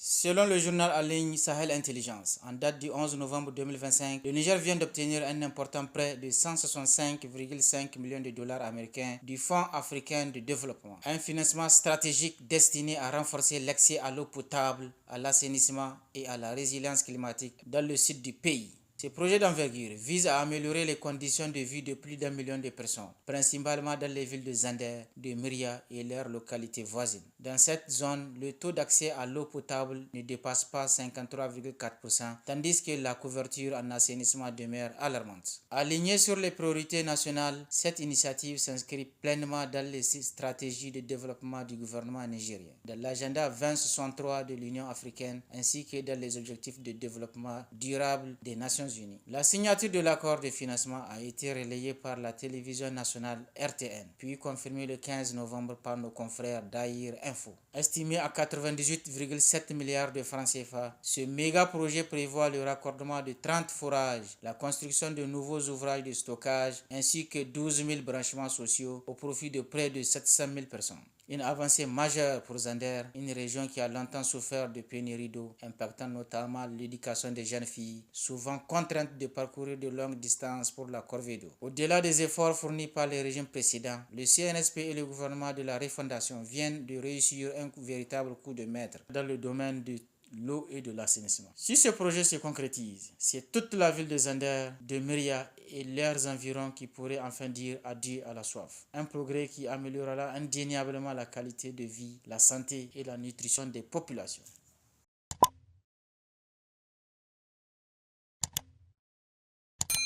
Selon le journal en ligne Sahel Intelligence, en date du 11 novembre 2025, le Niger vient d'obtenir un important prêt de 165,5 millions de dollars américains du Fonds africain de développement. Un financement stratégique destiné à renforcer l'accès à l'eau potable, à l'assainissement et à la résilience climatique dans le sud du pays. Ce projet d'envergure vise à améliorer les conditions de vie de plus d'1 million de personnes, principalement dans les villes de Zander, de Myria et leurs localités voisines. Dans cette zone, le taux d'accès à l'eau potable ne dépasse pas 53,4%, tandis que la couverture en assainissement demeure alarmante. Alignée sur les priorités nationales, cette initiative s'inscrit pleinement dans les stratégies de développement du gouvernement nigérien, dans l'agenda 2063 de l'Union africaine ainsi que dans les objectifs de développement durable des Nations Unies. La signature de l'accord de financement a été relayée par la télévision nationale RTN, puis confirmée le 15 novembre par nos confrères d'Air Info. Estimé à 98,7 milliards de francs CFA, ce méga projet prévoit le raccordement de 30 forages, la construction de nouveaux ouvrages de stockage ainsi que 12 000 branchements sociaux au profit de près de 700 000 personnes. Une avancée majeure pour Zander, une région qui a longtemps souffert de pénurie d'eau, impactant notamment l'éducation des jeunes filles, souvent contraintes de parcourir de longues distances pour la corvée d'eau. Au-delà des efforts fournis par les régimes précédents, le CNSP et le gouvernement de la refondation viennent de réussir un véritable coup de maître dans le domaine de l'eau et de l'assainissement. Si ce projet se concrétise, c'est toute la ville de Zander, de Myria et leurs environs qui pourraient enfin dire adieu à la soif. Un progrès qui améliorera indéniablement la qualité de vie, la santé et la nutrition des populations.